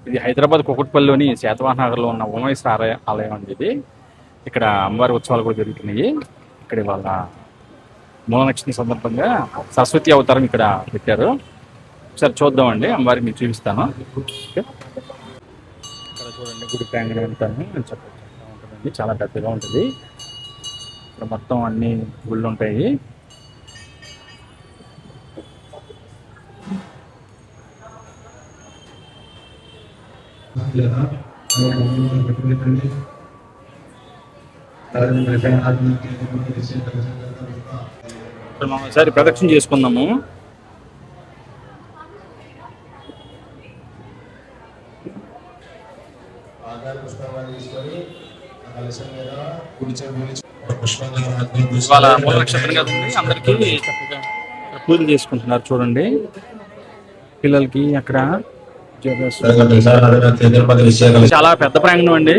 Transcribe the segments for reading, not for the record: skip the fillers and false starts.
ఇది హైదరాబాద్ కుకట్పల్లిలోని శాతవాహన నగర్లో ఉన్న ఉమేశ్వర ఆలయం అండి ఇది. ఇక్కడ అమ్మవారి ఉత్సవాలు కూడా జరుగుతున్నాయి. ఇక్కడ వాళ్ళ మూల నక్షత్రం సందర్భంగా సరస్వతి అవతారం ఇక్కడ పెట్టారు. ఒకసారి చూద్దామండి, అమ్మవారికి మీకు చూపిస్తాను. ఇక్కడ చూడండి, గుడి ప్రాంగణం ఉంటాను చక్కగా ఉంటుందండి, చాలా పెద్దగా ఉంటుంది. ఇక్కడ మొత్తం అన్ని గుళ్ళు ఉంటాయి. మనం ఒకసారి ప్రదక్షిణ చేసుకుందాము. ఇవాళ మూల నక్షత్రం కదండి, అందరికీ చక్కగా పూజలు చేసుకుంటున్నారు. చూడండి, పిల్లలకి అక్కడ చాలా పెద్ద ప్రాంగణం అండి.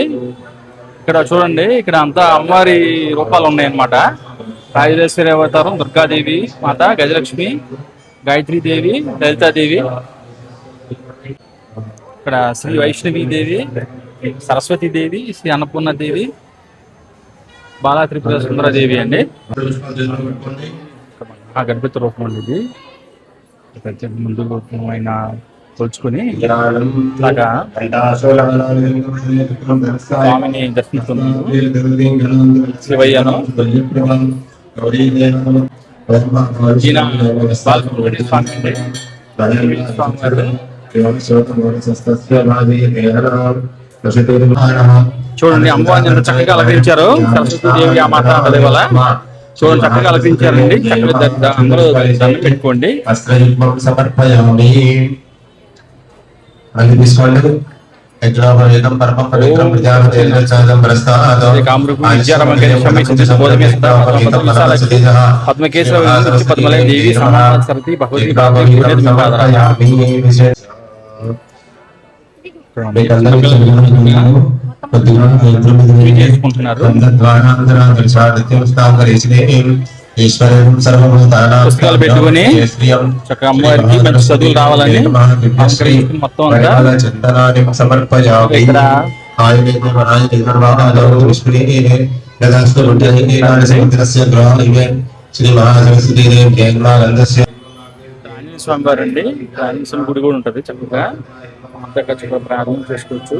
ఇక్కడ చూడండి, ఇక్కడ అంతా అమ్మవారి రూపాలు ఉన్నాయన్నమాట. రాజరాజేశ్వరి అవతారం, దుర్గాదేవి మాత, గజలక్ష్మి, గాయత్రీదేవి, లలితాదేవి, ఇక్కడ శ్రీ వైష్ణవీదేవి, సరస్వతీదేవి, శ్రీ అన్నపూర్ణదేవి, బాలా త్రిపుర సుందరదేవి అండి. ఆ గణపతి రూపం అండి ఇది. ప్రత్యేక ముందు రూపం అయిన తోల్చుకుని అలాగా స్వామిని దర్శిస్తున్నాము. శివయ్యను ఈయన బాలసుబ్రహ్మణ్య స్వామి అండి. స్వామి గారు చూడండి, అమ్మవారిని ఎంత చక్కగా అలంకరించారు. సరస్వతీదేవి ఆ మాత వల్ల చూడండి, చక్కగా అలంకరించారండి. చక్కగా అందరూ దండం పెట్టుకోండి. పద్మలదేవి సరస్వతి భగవతి పుస్తకాలు పెట్టుకుని చక్కగా అమ్మవారికి మంచి చదువులు రావాలని మొత్తం అంతా ఇక్కడ ఆంజనేయ స్వామి వారు అండి. ఆంజనేయ స్వామి గుడి కూడా ఉంటుంది. చక్కగా అంతా చక్కగా ప్రార్థన చేసుకోవచ్చు.